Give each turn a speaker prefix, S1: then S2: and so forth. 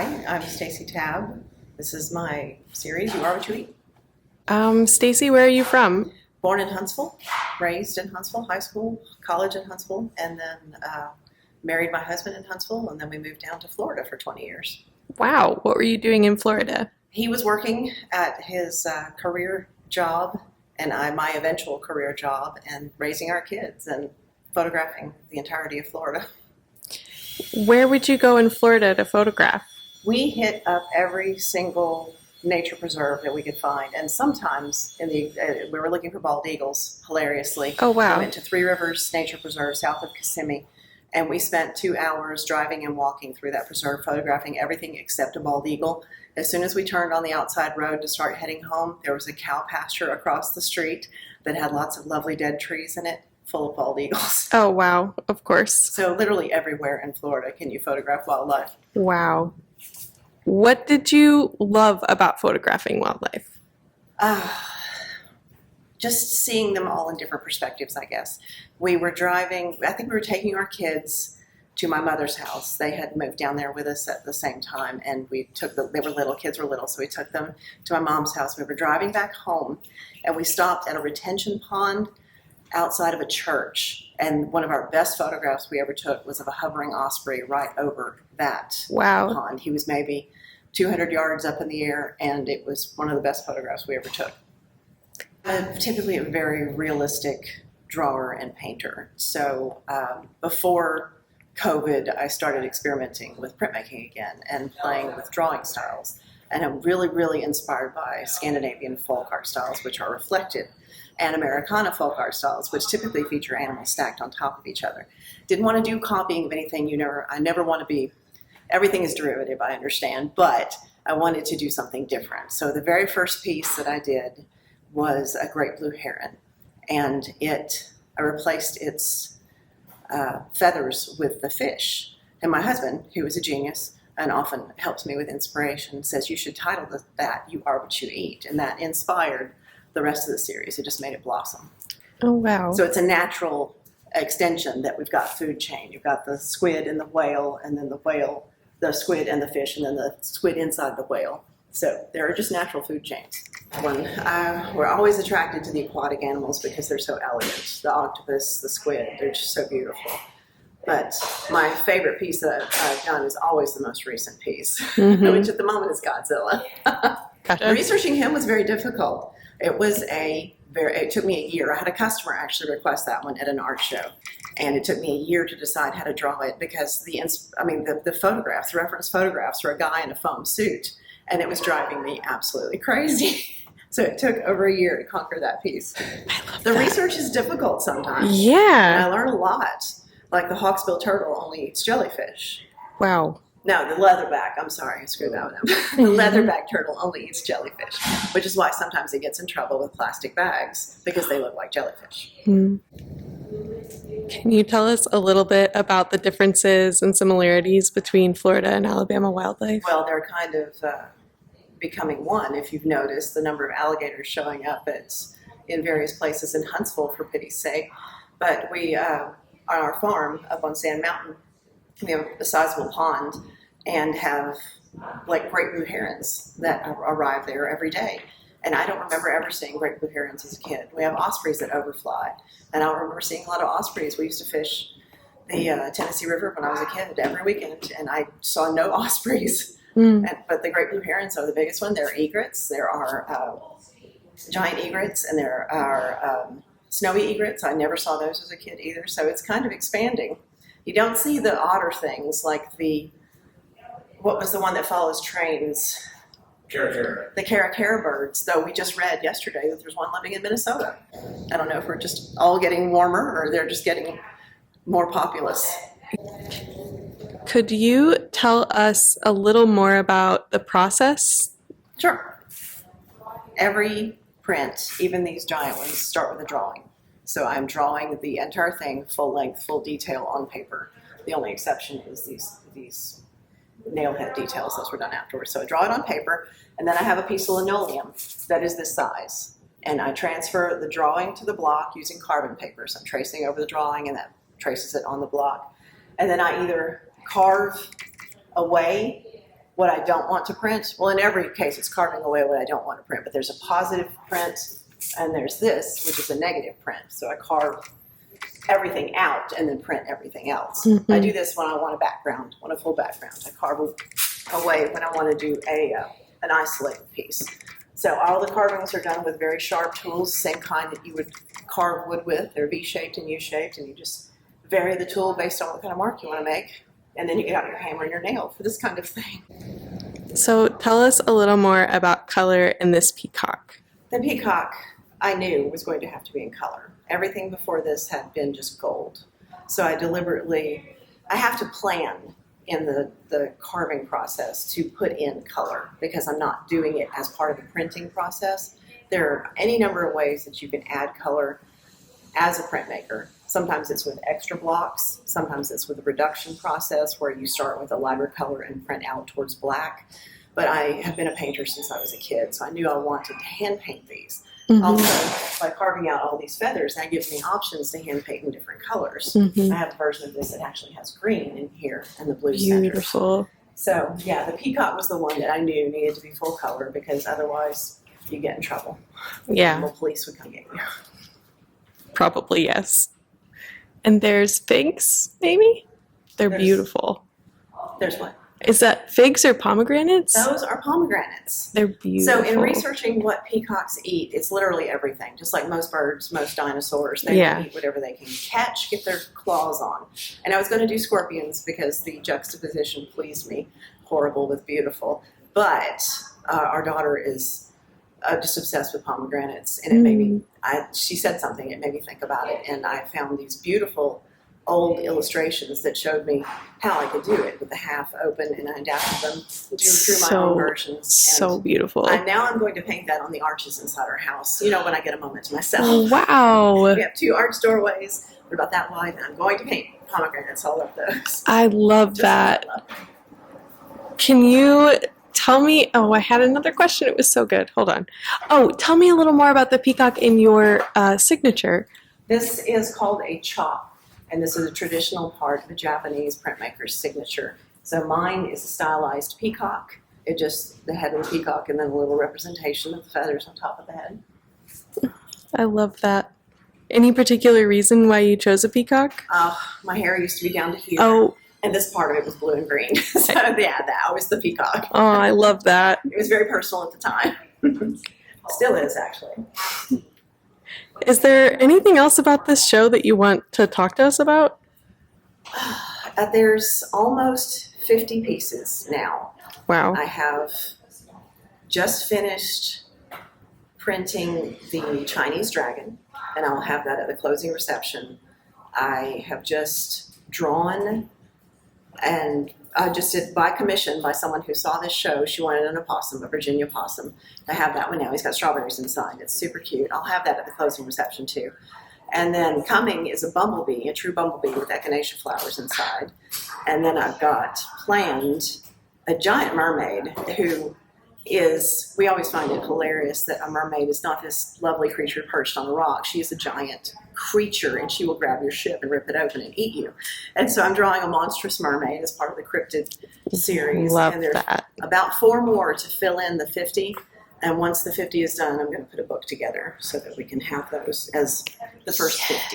S1: Hi, I'm Stacy Tabb. This is my series, You Are What You Eat.
S2: Stacy, where are you from?
S1: Born in Huntsville, raised in Huntsville, high school, college in Huntsville, and then married my husband in Huntsville, and then we moved down to Florida for 20 years.
S2: Wow, what were you doing in Florida?
S1: He was working at his career job, and my eventual career job, and raising our kids and photographing the entirety of Florida.
S2: Where would you go in Florida to photograph?
S1: We hit up every single nature preserve that we could find, and sometimes we were looking for bald eagles. Hilariously,
S2: Oh, wow.
S1: We went to Three Rivers Nature Preserve south of Kissimmee, and we spent 2 hours driving and walking through that preserve, photographing everything except a bald eagle. As soon as we turned on the outside road to start heading home, there was a cow pasture across the street that had lots of lovely dead trees in it, full of bald eagles.
S2: Oh, wow, of course.
S1: So literally everywhere in Florida can you photograph wildlife.
S2: Wow. What did you love about photographing wildlife?
S1: Just seeing them all in different perspectives, I guess. We were driving, I think we were taking our kids to my mother's house. They had moved down there with us at the same time, and they were little, kids were little, so we took them to my mom's house. We were driving back home, and we stopped at a retention pond outside of a church, and one of our best photographs we ever took was of a hovering osprey right over that
S2: Wow.
S1: pond. He was maybe 200 yards up in the air, and it was one of the best photographs we ever took. I'm typically a very realistic drawer and painter. So before COVID, I started experimenting with printmaking again and playing with drawing styles. And I'm really, really inspired by Scandinavian folk art styles, which are reflected, and Americana folk art styles, which typically feature animals stacked on top of each other. Didn't want to do copying of anything. I never want to be, everything is derivative, I understand, but I wanted to do something different. So the very first piece that I did was a great blue heron, and I replaced its feathers with the fish. And my husband, who is a genius and often helps me with inspiration, says you should title that You Are What You Eat, and that inspired the rest of the series. It just made it blossom.
S2: Oh, wow.
S1: So it's a natural extension that we've got food chain. You've got the squid and the whale, and then the whale, the squid and the fish, and then the squid inside the whale. So there are just natural food chains. We're always attracted to the aquatic animals because they're so elegant. The octopus, the squid, they're just so beautiful. But my favorite piece that I've done is always the most recent piece, which at the moment is Godzilla.
S2: Gotcha.
S1: Researching him was very difficult. It took me a year. I had a customer actually request that one at an art show. And it took me a year to decide how to draw it because the reference photographs were a guy in a foam suit. And it was driving me absolutely crazy. So it took over a year to conquer that piece.
S2: I love
S1: The
S2: that.
S1: research is difficult sometimes. And
S2: Yeah.
S1: I learn a lot. Like the hawksbill turtle only eats jellyfish.
S2: Wow.
S1: No, the leatherback, I'm sorry, I screwed that one up. The leatherback turtle only eats jellyfish, which is why sometimes it gets in trouble with plastic bags because they look like jellyfish.
S2: Can you tell us a little bit about the differences and similarities between Florida and Alabama wildlife?
S1: Well, they're kind of becoming one, if you've noticed the number of alligators showing up in various places in Huntsville, for pity's sake. But we, on our farm up on Sand Mountain, we have a sizable pond and have like great blue herons that arrive there every day. And I don't remember ever seeing great blue herons as a kid. We have ospreys that overfly. And I remember seeing a lot of ospreys. We used to fish the Tennessee River when I was a kid every weekend, and I saw no ospreys. But the great blue herons are the biggest one. There are egrets. There are giant egrets, and there are snowy egrets. I never saw those as a kid either. So it's kind of expanding. You don't see the odder things like what was the one that follows trains? The caracara birds, though we just read yesterday that there's one living in Minnesota. I don't know if we're just all getting warmer or they're just getting more populous.
S2: Could you tell us a little more about the process?
S1: Sure. Every print, even these giant ones, start with a drawing. So I'm drawing the entire thing, full length, full detail on paper. The only exception is these nail head details. Those were done afterwards. So I draw it on paper, and then I have a piece of linoleum that is this size. And I transfer the drawing to the block using carbon paper. So I'm tracing over the drawing, and that traces it on the block. And then I either carve away what I don't want to print. Well, in every case, it's carving away what I don't want to print, but there's a positive print and there's this, which is a negative print. So I carve everything out and then print everything else.
S2: Mm-hmm.
S1: I do this when I want a background, want a full background. I carve away when I want to do an isolated piece. So all the carvings are done with very sharp tools, same kind that you would carve wood with. They're V-shaped and U-shaped, and you just vary the tool based on what kind of mark you want to make. And then you get out your hammer and your nail for this kind of thing.
S2: So tell us a little more about color in this peacock.
S1: The peacock I knew was going to have to be in color. Everything before this had been just gold. So I have to plan in the carving process to put in color because I'm not doing it as part of the printing process. There are any number of ways that you can add color as a printmaker. Sometimes it's with extra blocks. Sometimes it's with a reduction process where you start with a lighter color and print out towards black. But I have been a painter since I was a kid, so I knew I wanted to hand paint these.
S2: Mm-hmm.
S1: Also, by carving out all these feathers, that gives me options to hand paint in different colors.
S2: Mm-hmm.
S1: I have a version of this that actually has green in here and the blue
S2: Beautiful.
S1: center. So yeah, the peacock was the one that I knew needed to be full color because otherwise you get in trouble.
S2: Yeah.
S1: The police would come get you.
S2: Probably, yes. And there's figs, maybe? They're beautiful.
S1: There's what?
S2: Is that figs or pomegranates?
S1: Those are pomegranates.
S2: They're beautiful.
S1: So in researching what peacocks eat, it's literally everything. Just like most birds, most dinosaurs, they eat whatever they can catch, get their claws on. And I was going to do scorpions because the juxtaposition pleased me. Horrible with beautiful. But our daughter is just obsessed with pomegranates. And it made me, she said something, it made me think about it. And I found these beautiful old illustrations that showed me how I could do it with the half open, and I adapted them through my own versions.
S2: So beautiful.
S1: Now I'm going to paint that on the arches inside our house, when I get a moment to myself.
S2: Oh, wow.
S1: We have 2 arch doorways. They're about that wide, and I'm going to paint pomegranates all over those.
S2: I love that. Can you tell me, I had another question. It was so good. Hold on. Oh, tell me a little more about the peacock in your signature.
S1: This is called a chop. And this is a traditional part of a Japanese printmaker's signature. So mine is a stylized peacock. It just, the head of the peacock and then a little representation of the feathers on top of the head.
S2: I love that. Any particular reason why you chose a peacock?
S1: My hair used to be down to here.
S2: Oh.
S1: And this part of it was blue and green. So yeah, that was the peacock.
S2: Oh, I love that.
S1: It was very personal at the time. Still is, actually.
S2: Is there anything else about this show that you want to talk to us about?
S1: There's almost 50 pieces now.
S2: Wow.
S1: I have just finished printing the Chinese dragon, and I'll have that at the closing reception. I have just drawn, and I just did by commission by someone who saw this show. She wanted an opossum, a Virginia opossum. I have that one now. He's got strawberries inside. It's super cute. I'll have that at the closing reception too. And then coming is a bumblebee, a true bumblebee with echinacea flowers inside. And then I've got planned a giant mermaid who is, we always find it hilarious that a mermaid is not this lovely creature perched on a rock. She is a giant creature, and she will grab your ship and rip it open and eat you. And so I'm drawing a monstrous mermaid as part of the cryptid series.
S2: Love
S1: and there's
S2: that.
S1: about 4 more to fill in the 50. And once the 50 is done, I'm going to put a book together so that we can have those as the first 50.